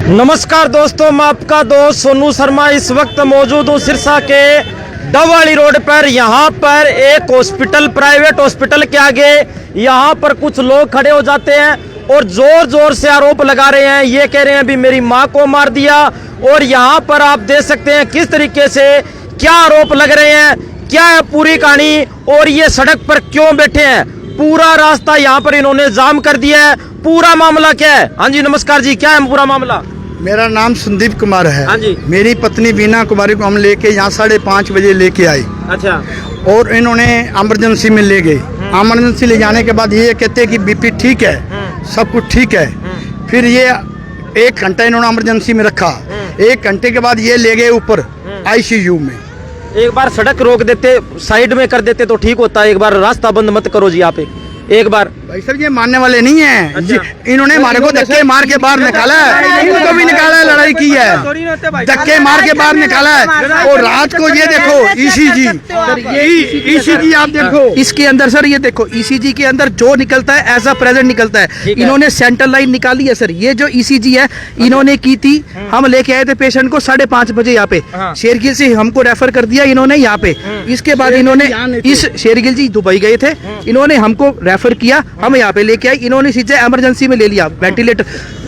नमस्कार दोस्तों, मैं आपका दोस्त सोनू शर्मा इस वक्त मौजूद हूँ सिरसा के डबवाली रोड पर। यहाँ पर एक हॉस्पिटल, प्राइवेट हॉस्पिटल के आगे यहाँ पर कुछ लोग खड़े हो जाते हैं और जोर जोर से आरोप लगा रहे हैं। ये कह रहे हैं अभी मेरी माँ को मार दिया। और यहाँ पर आप देख सकते हैं किस तरीके से क्या आरोप लग रहे हैं, क्या है पूरी कहानी और ये सड़क पर क्यों बैठे हैं। पूरा रास्ता यहाँ पर इन्होंने जाम कर दिया है। पूरा मामला क्या है? हाँ जी, नमस्कार जी, क्या है पूरा मामला? मेरा नाम संदीप कुमार है। हाँ जी। मेरी पत्नी बीना कुमारी को हम लेके यहाँ 5:30 बजे लेके आए। अच्छा। और इन्होंने इमरजेंसी में ले गए। इमरजेंसी ले जाने के बाद ये कहते हैं कि बीपी ठीक है, सब कुछ ठीक है। फिर ये 1 घंटा इन्होंने इमरजेंसी में रखा। 1 घंटे के बाद ये ले गए ऊपर ICU में। एक बार सड़क रोक देते, साइड में कर देते तो ठीक होता। एक बार रास्ता बंद मत करो जी। आप एक बार भाई साहब ये मानने वाले नहीं है। अच्छा। इन्होंने हमारे को धक्के मार के बाहर निकाला है, इनको भी निकाला है, लड़ाई की है, धक्के मार के बाहर निकाला है। और रात को ये देखो ECG आप देखो, इसके अंदर सर ये देखो ECG के अंदर जो निकलता है एज अ प्रेजेंट निकलता है। इन्होंने सेंट्रल लाइन निकाली है सर। ये जो ECG है इन्होंने की थी, हम लेके आए थे पेशेंट को 5:30 बजे यहाँ पे। शेरगिल से हमको रेफर कर दिया इन्होंने यहाँ पे। इसके बाद इन्होंने इस शेरगिल जी दुबई गए थे, इन्होंने हमको रेफर किया, हम यहाँ पे लेके आए। इन्होंने सीधे इमरजेंसी में ले लिया। वेंटिलेटर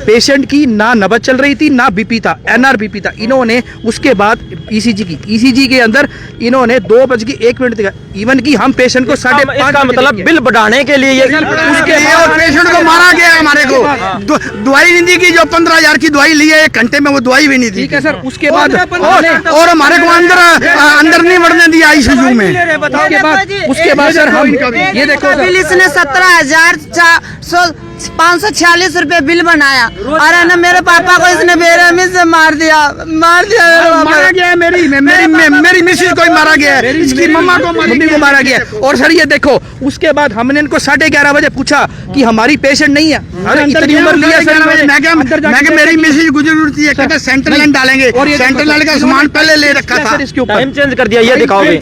पेशेंट की ना नबज चल रही थी ना बीपी था, NR-BP था। इन्होंने उसके बाद ECG के अंदर इन्होंने 2:01 दिखा। इवन की हम पेशेंट को 5:30 मतलब बिल बढ़ाने के लिए उसके बाद पेशेंट को मारा गया। हमारे को दवाई नहीं दी कि जो 15,000 की दवाई ली है 1 घंटे में, वो दवाई भी नहीं दी। ठीक है सर। उसके बाद और हमारे को अंदर नहीं बढ़ने दिया ICU में। उसके बाद सर हम ये देखो बिल इसने 17,546 रुपए बिल बनाया और है ना मेरे पापा को इसने बेरहमी से मार दिया मारा गया। मेरी मिसेज को मारा गया, इसकी मम्मा को मारा गया। और सर ये देखो उसके बाद हमने इनको 11:30 बजे पूछा कि हमारी पेशेंट नहीं है। इतनी उम्र लिया सर। मैं मेरी मिसेज गुजरती है, कहते सेंट्रल लाइन डालेंगे और सेंट्रल लाइन का सामान पहले ले रखा था। टाइम चेंज कर दिया। ये दिखाओ, ये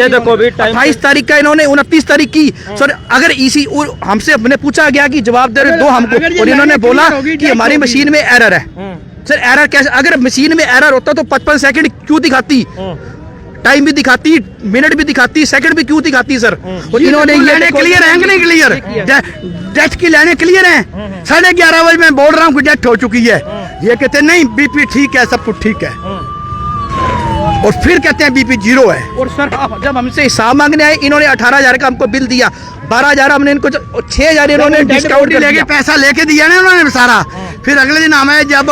देखो अभी 28 तारीख का इन्होंने 29 तारीख की। सर अगर हमसे अपने पूछा गया कि जवाब दो हमको, और इन्होंने बोला कि हमारी मशीन में एरर है। सर एरर कैसे? अगर मशीन में एरर होता तो 55 सेकंड क्यों दिखाती? टाइम भी दिखाती, मिनट भी दिखाती, सेकंड भी क्यों दिखाती सर? और इन्होंने ये क्लियर है कि नहीं क्लियर? डेथ की लाइनें क्लियर हैं। 11:30 बजे मैं बोल रहा हूँ कि डेथ हो चुकी है। ये कहते नहीं बीपी ठीक है, सब कुछ ठीक है। और फिर कहते हैं बीपी 0 है। और सर जब हमसे हिसाब मांगने आए इन्होंने 18,000 का हमको बिल दिया। 12,000 हमने इनको 6,000 इन्होंने डिस्काउंट लेके पैसा लेके दिया ना उन्होंने सारा। फिर अगले दिन हमें जब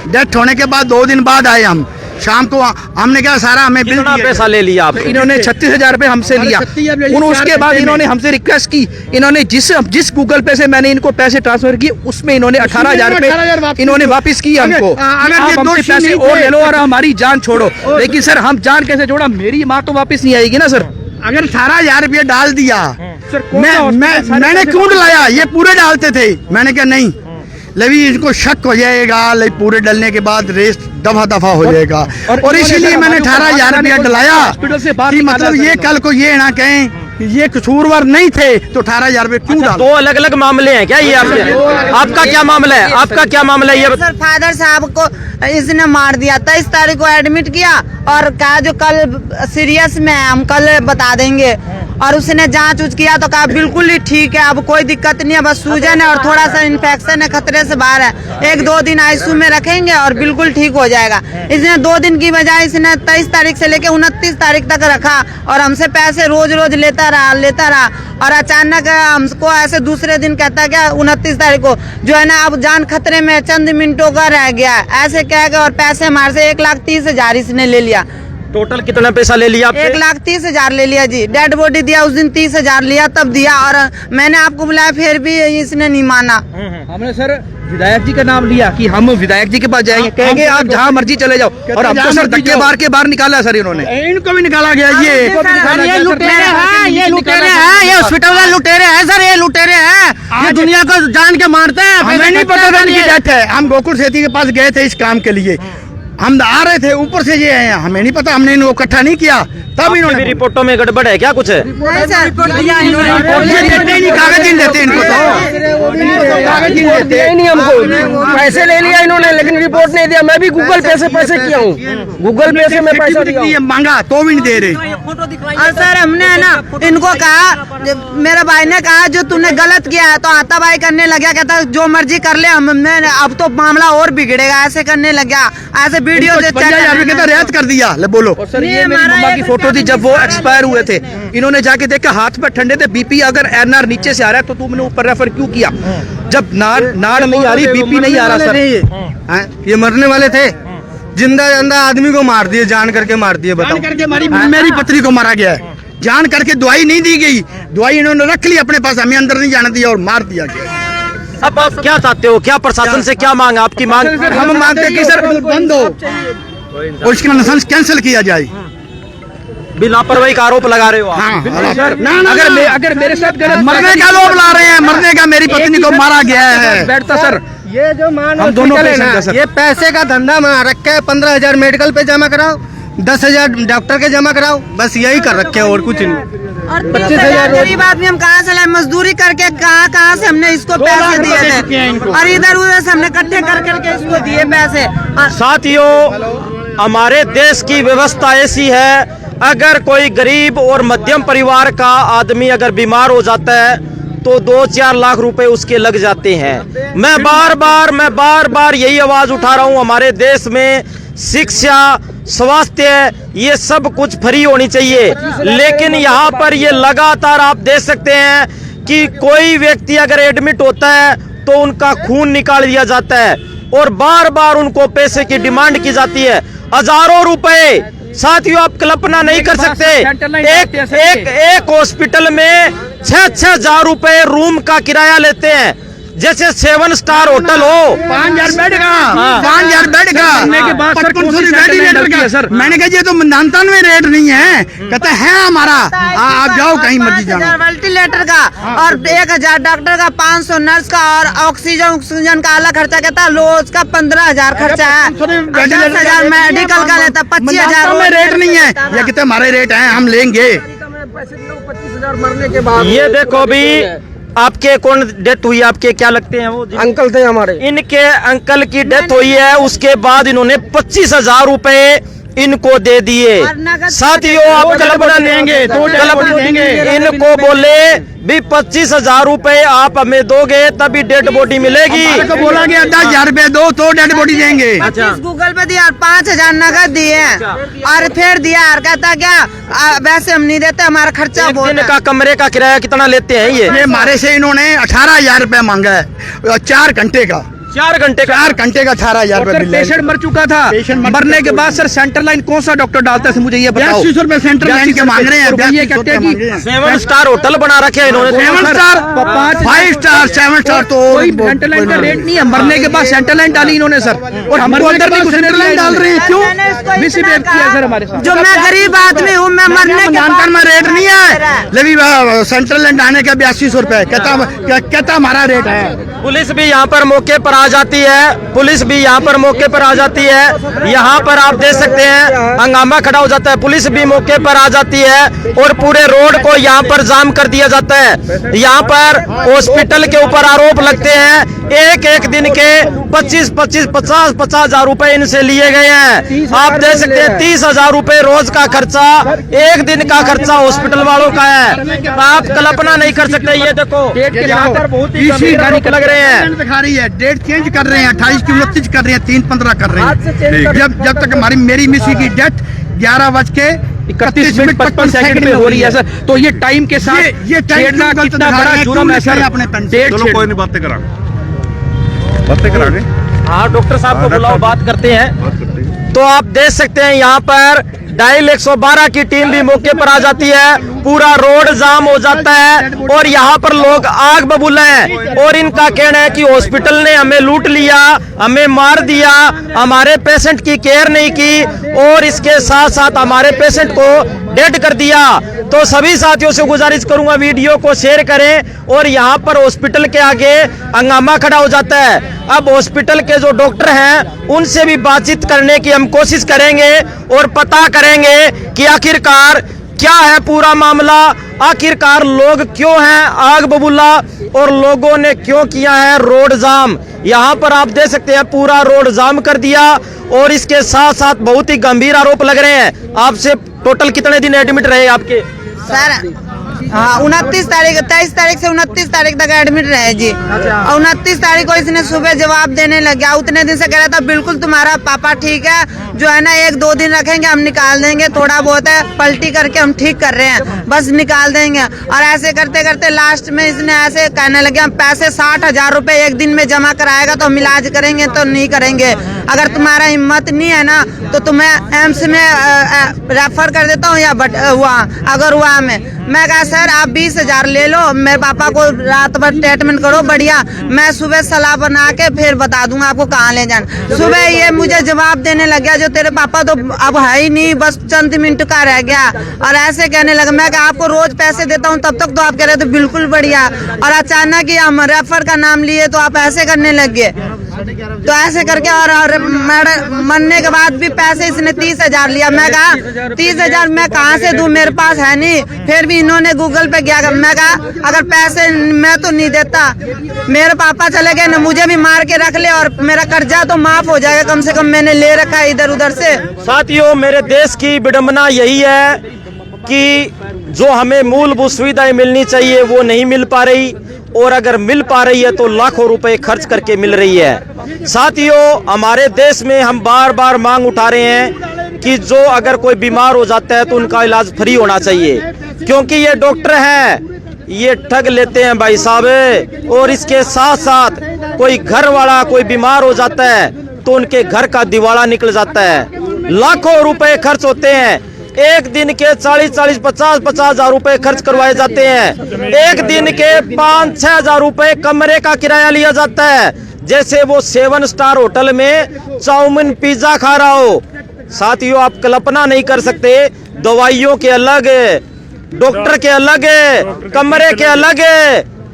डेथ होने के बाद 2 दिन बाद आए हम शाम को, हमने क्या सारा हमें बिल पैसा ले लिया आपने? इन्होंने 36,000 रुपए हमसे लिया। उसके बाद इन्होंने हमसे रिक्वेस्ट की। इन्होंने जिस गूगल पे से मैंने इनको पैसे ट्रांसफर किए उसमें इन्होंने 18,000 रुपए इन्होंने वापस किए हमको। आप हमसे पैसे और ले लो और हमारी जान छोड़ो। लेकिन सर हम जान कैसे छोड़ा? मेरी माँ तो वापस नहीं आएगी ना सर। अगर 18,000 रुपये डाल दिया मैंने क्यों डलाया? ये पूरे डालते थे। मैंने कहा नहीं, लेवी इनको शक हो जाएगा, पूरे डलने के बाद रेस दफा हो जाएगा। और इसीलिए मैंने 18,000 रुपया डलाया कि मतलब ये कल को ये ना कहें ये कसूरवार नहीं थे तो 18,000 रुपये क्यों डाल? 2 अलग-अलग मामले हैं क्या ये आपके? आपका क्या मामला है? आपका क्या मामला है ये? सर फादर साहब को इसने मार दिया। 23 तारीख को एडमिट किया और कहा जो कल सीरियस में है, हम कल बता देंगे। और उसने जांच किया तो कहा बिल्कुल ही ठीक है, अब कोई दिक्कत नहीं है, बस सूजन है और थोड़ा सा इन्फेक्शन है, खतरे से बाहर है। 1-2 दिन ICU में रखेंगे और बिल्कुल ठीक हो जाएगा। इसने 2 दिन की बजाय इसने 23 तारीख से लेके 29 तारीख तक रखा और हमसे पैसे रोज लेता रहा। और अचानक हमको ऐसे दूसरे दिन कहता है क्या 29 तारीख को जो है ना अब जान खतरे में, चंद मिनटों का रह गया, ऐसे कह के और पैसे हमारे से 1,30,000 इसने ले लिया। टोटल कितना पैसा ले लिया आपसे? 1,30,000 ले लिया जी। डेड बॉडी दिया उस दिन 30,000 लिया तब दिया। और मैंने आपको बुलाया फिर भी इसने नहीं माना। हमने सर विधायक जी का नाम लिया कि हम विधायक जी के पास जाएंगे, कहेंगे आप जहाँ मर्जी चले जाओ। और हमको सर धक्के मार के बाहर निकाला सर इन्होंने। इनको भी निकाला गया। ये लुटेरे हैं, ये हॉस्पिटल वाले लुटेरे हैं सर, ये लुटेरे हैं, ये दुनिया को जान के मारते हैं। हमें नहीं पता था इनकी डेथ है। हम गोकुल सेठी के पास गए थे इस काम के लिए। हम आ रहे थे ऊपर से ये आए, हमें नहीं पता, हमने इनको इकट्ठा नहीं किया, तब आपकी भी इन्होंने रिपोर्टों में गड़बड़ है क्या कुछ? नहीं सर, ये देते ही नहीं, कागज ही नहीं देते इनको, तो कागज ही नहीं देते। नहीं हमको पैसे ले लिया इन्होंने, लेकिन रिपोर्ट नहीं दिया। मैं भी गूगल पे से पैसे किया हूँ, गूगल पे से मैं पैसा दिया हूँ। मांगा तो भी नहीं दे रहे। और सर हमने है ना इनको कहा, मेरे भाई ने कहा जो तूने गलत किया है, तो आता भाई करने लगा, कहता जो मर्जी कर ले, हमने अब तो मामला और बिगड़ेगा, ऐसे करने लग गया, ऐसे वीडियो से 50,000 रुपए का रियायत कर दिया। ले बोलो सर ये मेरी मम्मा की फोटो थी जब वो एक्सपायर हुए थे, इन्होंने जाके देखा हाथ में ठंडे थे, बीपी अगर एनआर नीचे से आ रहा है तो तुमने ऊपर रेफर क्यों किया? जब नाड़ नहीं आ रही, बीपी नहीं आ रहा सर। ये मरने वाले थे, जिंदा जिंदा आदमी को मार दिए, जान करके मार दिए। बताओ, जान करके मेरी पत्नी को मारा गया है, जान करके दवाई नहीं दी गई, दवाई इन्होंने रख ली अपने पास, हमें अंदर नहीं जाने दिया और मार दिया गया। अब आप क्या चाहते हो, क्या प्रशासन से क्या मांग, आपकी मांग? हम मांगते हैं कि सर बंद हो और इसका लाइसेंस कैंसिल किया जाए। भी लापरवाही का आरोप लगा रहे हो आप? हाँ, ना अगर मेरे साथ गलत मरने का लोग ला रहे हैं, मरने का, मेरी पत्नी को मारा गया है। बैठता सर, ये जो मान हम दोनों हॉस्पिटल है पेशेंट ना, हैं सर। ये पैसे का धंधा में रखे है। 15,000 मेडिकल पे जमा कराओ, 10,000 डॉक्टर के जमा कराओ, बस यही कर रखे है और कुछ नहीं। और 25,000 गरीब आदमी हम कहाँ से लाए, मजदूरी करके कहाँ से हमने इसको पैसे दिए थे, और इधर उधर से हमने इकट्ठे कर करके इसको दिए पैसे। साथियों, हमारे देश की व्यवस्था ऐसी है, अगर कोई गरीब और मध्यम परिवार का आदमी अगर बीमार हो जाता है तो 2-4 लाख रुपए उसके लग जाते हैं। मैं बार बार यही आवाज उठा रहा हूं, हमारे देश में शिक्षा, स्वास्थ्य, ये सब कुछ फ्री होनी चाहिए, लेकिन यहाँ पर ये लगातार आप देख सकते हैं कि कोई व्यक्ति अगर एडमिट होता है तो उनका खून निकाल दिया जाता है और बार बार उनको पैसे की डिमांड की जाती है, हजारों रुपए। साथियों, आप कल्पना नहीं कर सकते, एक हॉस्पिटल में 6-6 हजार रुपए रूम का किराया लेते हैं, जैसे 7 स्टार होटल हो। 5,000 बेड का, 5,000 बेड का, के बाद सर 55 वेंटिलेटर का सर। मैंने कहा ये तो 99 रेट नहीं है, कहता है हमारा, आप जाओ कहीं मर्जी जाओ। 5,000 वेंटिलेटर का और 1,000 डॉक्टर का, 500 नर्स का, और ऑक्सीजन का अलग खर्चा, कहता रोज का 15,000 खर्चा है, 10,000 मेडिकल का लेता, 25,000 में रेट नहीं है, ये कहते हमारे रेट हैं, हम लेंगे। 25,000 मरने के बाद ये देखो भी, आपके कौन डेथ हुई, आपके क्या लगते हैं वो? अंकल थे हमारे, इनके अंकल की डेथ हुई है, उसके बाद इन्होंने 25,000 रुपए इनको दे दिए। साथियों, आप कल्पना देंगे, इनको बोले भी 25,000 रुपए आप हमें दोगे तभी डेड बॉडी मिलेगी। को बोला गया 10,000 रुपए दो तो डेड बॉडी देंगे। 25 गूगल पे दिया और 5,000 नगद दिए और फिर दिया और कहता क्या वैसे हम नहीं देते, हमारा खर्चा एक बहुत दिन है। का कमरे का किराया कितना लेते हैं ये? हमारे से इन्होंने 18,000 रुपए मांगा है, 4 घंटे का, 4 घंटे का 18,000 रुपए बिल है। पेशेंट मर चुका था, पेशेंट मर मरने चुका के बाद सर सेंटर लाइन कौन सा डॉक्टर डालता है मुझे ये बताओ। 82 रुपए सेंट्रल लाइन के मांग रहे हैं, और ये कहते हैं कि 7 स्टार होटल बना रखे हैं इन्होंने। 7 स्टार, 5 स्टार, 7 स्टार तो कोई सेंटर लाइन का रेट नहीं है, मरने के बाद सेंटर लाइन डाली इन्होंने सर, और हमको अंदर नहीं घुसने सेंट्रल लाइन डाल रहे हैं, क्यों? मैंने इसको मिस इतना किया कहा, सर हमारे साथ। जो मैं गरीब आदमी हूँ, मैं मरने के जानकार में रेट नहीं है, बाद लेकिन सेंट्रल लाइन डालने का 82 रुपए कहता हमारा रेट है। पुलिस भी यहाँ पर मौके पर आ जाती है, पुलिस भी यहाँ पर मौके पर आ जाती है। यहाँ पर आप देख सकते हैं हंगामा खड़ा हो जाता है, पुलिस भी मौके पर आ जाती है और पूरे रोड को यहाँ पर जाम कर दिया जाता है। यहाँ पर हॉस्पिटल के ऊपर आरोप लगते हैं, एक दिन के 50 हजार रुपए इनसे लिए गए हैं। आप देख सकते हैं 30,000 रुपए रोज का खर्चा, एक दिन का खर्चा हॉस्पिटल वालों का है। आप कल्पना नहीं कर सकते। ये देखो यहाँ पर बहुत ही गंभीर आरोप लग रहे हैं। दिखा रही है, डेट चेंज कर रहे हैं, 28 की 29 कर रहे हैं, 3-15 कर रहे हैं। जब तक मेरी मिसी की डेथ 11:31 55 सेकंड पे हो रही है सर, तो ये टाइम के साथ ये छेड़ना कितना बड़ा जुर्म है सर। अपने चलो कोई नहीं, बातें करांगे। हाँ, डॉक्टर साहब को बुलाओ, बात करते हैं। तो आप देख सकते हैं यहाँ पर डायल 112 की टीम भी मौके पर आ जाती है, पूरा रोड जाम हो जाता है और यहाँ पर लोग आग बबूला हैं और इनका कहना है कि हॉस्पिटल ने हमें लूट लिया, हमें मार दिया, हमारे पेशेंट की केयर नहीं की और इसके साथ साथ हमारे पेशेंट को डेड कर दिया। तो सभी साथियों से गुजारिश करूंगा वीडियो को शेयर करें और यहाँ पर हॉस्पिटल के आगे हंगामा खड़ा हो जाता है। अब हॉस्पिटल के जो डॉक्टर हैं उनसे भी बातचीत करने की हम कोशिश करेंगे और पता करेंगे कि आखिरकार क्या है पूरा मामला, आखिरकार लोग क्यों हैं आग बबूला और लोगों ने क्यों किया है रोड जाम। यहाँ पर आप देख सकते हैं पूरा रोड जाम कर दिया और इसके साथ साथ बहुत ही गंभीर आरोप लग रहे हैं। आपसे टोटल कितने दिन एडमिट रहे आपके? सर हाँ 29 तारीख 23 तारीख से 29 तारीख तक एडमिट रहे जी। और 29 तारीख को इसने सुबह जवाब देने लग गया। उतने दिन से कह रहा था बिल्कुल तुम्हारा पापा ठीक है, जो है ना 1-2 दिन रखेंगे हम निकाल देंगे, थोड़ा बहुत है पलटी करके हम ठीक कर रहे हैं बस निकाल देंगे। और ऐसे करते करते लास्ट में इसने ऐसे कहने लगे हम पैसे 60,000 रुपए एक दिन में जमा कराएगा तो हम इलाज करेंगे तो नहीं करेंगे, अगर तुम्हारा हिम्मत नहीं है ना तो तुम्हें एम्स में रेफर कर देता हूँ या अगर हुआ मैं कहा सर आप 20,000 ले लो, मेरे पापा को रात भर ट्रीटमेंट करो बढ़िया, मैं सुबह सलाह बना के फिर बता दूंगा आपको कहाँ ले जाना। सुबह ये मुझे जवाब देने लग गया जो तेरे पापा तो अब है ही नहीं, बस चंद मिनट का रह गया और ऐसे कहने लगा। मैं कहा आपको रोज पैसे देता हूँ तब तक तो आप कह रहे थे बिल्कुल बढ़िया, और अचानक ही हम रेफर का नाम लिए तो आप ऐसे करने लग गए। तो ऐसे करके और मरने के बाद भी पैसे इसने 30,000 लिया। मैं कहा 30,000 मैं कहाँ से दूं, मेरे पास है नहीं। फिर भी इन्होंने गूगल पे किया। मैं कहा अगर पैसे मैं तो नहीं देता, मेरे पापा चले गए ना, मुझे भी मार के रख ले और मेरा कर्जा तो माफ हो जाएगा, कम से कम मैंने ले रखा है इधर उधर से। साथियों मेरे देश की विडंबना यही है कि जो हमें मूलभूत सुविधाएं मिलनी चाहिए वो नहीं मिल पा रही और अगर मिल पा रही है तो लाखों रुपए खर्च करके मिल रही है। साथियों हमारे देश में हम बार बार मांग उठा रहे हैं कि जो अगर कोई बीमार हो जाता है तो उनका इलाज फ्री होना चाहिए, क्योंकि ये डॉक्टर हैं ये ठग लेते हैं भाई साहब। और इसके साथ साथ कोई घर वाला कोई बीमार हो जाता है तो उनके घर का दिवाला निकल जाता है, लाखों रुपए खर्च होते हैं। एक दिन के 40-40, 50-50 हजार रुपए खर्च करवाए जाते हैं। एक दिन के 5-6 हजार रुपए कमरे का किराया लिया जाता है, जैसे वो 7 स्टार होटल में चाउमीन पिज्जा खा रहा हो। साथियों आप कल्पना नहीं कर सकते, दवाइयों के अलग, डॉक्टर के अलग, कमरे के अलग,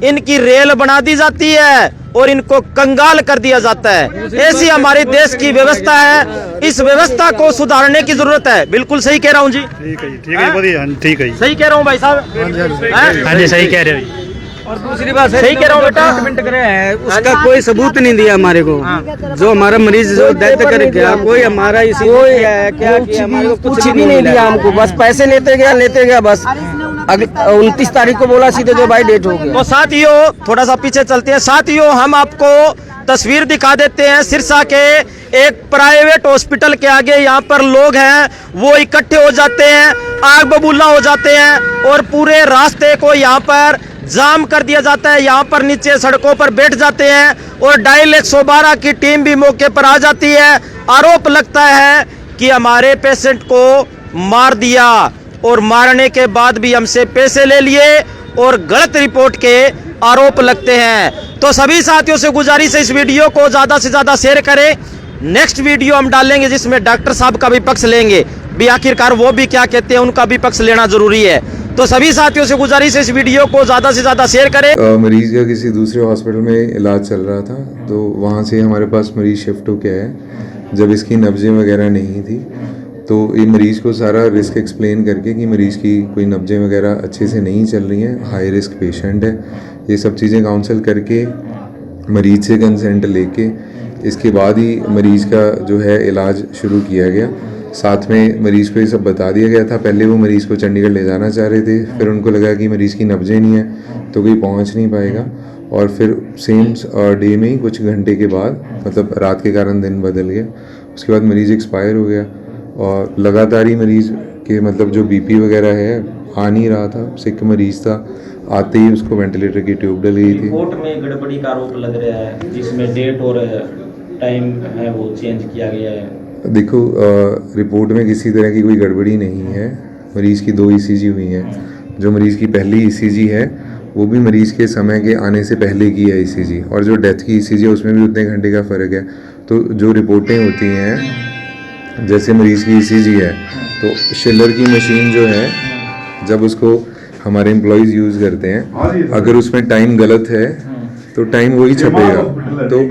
इनकी रेल बना दी जाती है और इनको कंगाल कर दिया जाता है। ऐसी हमारे देश की व्यवस्था है, इस व्यवस्था को सुधारने की जरूरत है। बिल्कुल सही कह रहा हूँ जी? ठीक है बढ़िया, ठीक है सही कह रहा हूँ भाई साहब? हाँ जी सही कह रहे हो। और दूसरी बात सही कह रहा हूँ बेटा? ट्रीटमेंट करे हैं उसका कोई सबूत नहीं दिया हमारे को। जो हमारा मरीज जो डेथ कर गया कोई हमारा इसी है क्या किया, हमारे को कुछ भी नहीं दिया हमको, बस पैसे लेते गया बस। 29 तारीख को बोला सीधे जो भाई डेट हो गया। तो साथियों थोड़ा सा पीछे चलते हैं। साथियों हम आपको तस्वीर दिखा देते हैं सिरसा के एक प्राइवेट हॉस्पिटल के आगे। यहाँ पर लोग हैं वो इकट्ठे हो जाते हैं, आग बबूला हो जाते हैं और पूरे रास्ते को यहाँ पर जाम कर दिया जाता है। यहाँ पर नीचे सड़कों पर बैठ जाते हैं और डायल 112 की टीम भी मौके पर आ जाती है। आरोप लगता है कि हमारे पेशेंट को मार दिया और मारने के बाद भी हमसे पैसे ले लिए और गलत रिपोर्ट के आरोप लगते हैं। तो सभी साथियों से गुजारिश है इस वीडियो को ज़्यादा से ज़्यादा शेयर करें। नेक्स्ट वीडियो हम डालेंगे जिसमें डॉक्टर साहब का भी पक्ष लेंगे, भी आखिरकार वो भी क्या कहते हैं, उनका भी पक्ष लेना जरूरी है। तो सभी साथियों से गुजारिश है इस वीडियो को ज़्यादा से ज़्यादा शेयर करें। मरीज़ का किसी दूसरे हॉस्पिटल में इलाज चल रहा था तो वहाँ से हमारे पास मरीज़ शिफ्ट हो गया है। जब इसकी नब्ज़ें वगैरह नहीं थी तो ये मरीज़ को सारा रिस्क एक्सप्लेन करके कि मरीज़ की कोई नब्ज़ें वगैरह अच्छे से नहीं चल रही हैं, हाई रिस्क पेशेंट है, ये सब चीज़ें काउंसल करके मरीज़ से कंसेंट लेके इसके बाद ही मरीज़ का जो है इलाज शुरू किया गया। साथ में मरीज़ को ये सब बता दिया गया था। पहले वो मरीज़ को चंडीगढ़ ले जाना चाह रहे थे, फिर उनको लगा कि मरीज़ की नब्ज़ें नहीं है तो कोई पहुंच नहीं पाएगा, और फिर सेम डे में ही कुछ घंटे के बाद, मतलब रात के कारण दिन बदल गया, उसके बाद मरीज़ एक्सपायर हो गया। और लगातार ही मरीज़ के मतलब जो बीपी वगैरह है आ नहीं रहा था, सिक मरीज़ था, आते ही उसको वेंटिलेटर की ट्यूब डल गई थी। रिपोर्ट में गड़बड़ी का आरोप लग रहा है जिसमें डेट और टाइम है वो चेंज किया गया है। देखो रिपोर्ट में किसी तरह की कोई गड़बड़ी नहीं है। मरीज़ की 2 ECG हुई हैं, जो मरीज़ की पहली ईसीजी है वो भी मरीज़ के समय के आने से पहले की है ईसीजी, और जो डेथ की ईसीजी है उसमें भी उतने घंटे का फ़र्क है। तो जो रिपोर्टें होती हैं, जैसे मरीज़ की ईसीजी है तो शिलर की मशीन जो है, जब उसको हमारे एम्प्लॉयज़ यूज़ करते हैं, अगर उसमें टाइम गलत है तो टाइम वही छपेगा। तो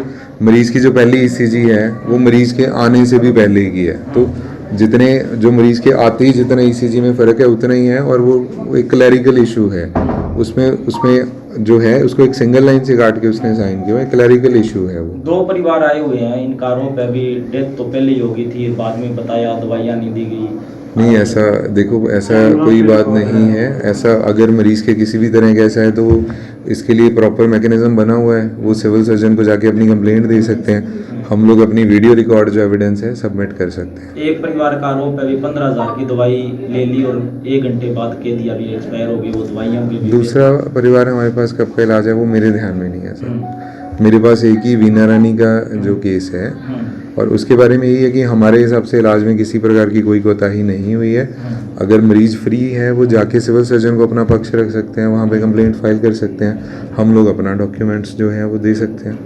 मरीज़ की जो पहली ईसीजी है वो मरीज़ के आने से भी पहले की है, तो जितने जो मरीज़ के आते ही जितना ईसीजी में फ़र्क है उतना ही है, और वो एक क्लैरिकल इशू है। उसमें जो है उसको एक सिंगल लाइन से काट के उसने साइन किया है, क्लैरिकल इशू है वो। 2 परिवार आए हुए हैं, इन कारों पे भी डेथ तो पहले ही हो गई थी, बाद में बताया दवाइयाँ नहीं दी गई। नहीं, ऐसा देखो, ऐसा कोई बात नहीं है। ऐसा अगर मरीज़ के किसी भी तरह का ऐसा है तो इसके लिए प्रॉपर मैकेनिज्म बना हुआ है, वो सिविल सर्जन को जाके अपनी कंप्लेंट दे सकते हैं। हम लोग अपनी वीडियो रिकॉर्ड जो एविडेंस है सबमिट कर सकते हैं। एक परिवार का आरोप है भी 15,000 की दवाई ले ली और 1 घंटे बाद कह दिया भी एक्सपायर हो गई वो दवाइयाँ की। दूसरा परिवार हमारे पास कब का इलाज है वो मेरे ध्यान में नहीं है सर। मेरे पास एक ही वीना रानी का जो केस है, और उसके बारे में यही है कि हमारे हिसाब से इलाज में किसी प्रकार की कोई कोताही नहीं हुई है। अगर मरीज़ फ्री है वो जाके सिविल सर्जन को अपना पक्ष रख सकते हैं, वहाँ पे कंप्लेंट फाइल कर सकते हैं, हम लोग अपना डॉक्यूमेंट्स जो हैं वो दे सकते हैं।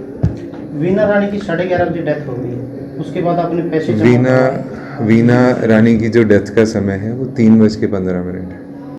वीना रानी की 11:30 बजे डेथ हो गई, उसके बाद आपने पैसे वीना रानी की जो डेथ का समय है वो 3:15 है।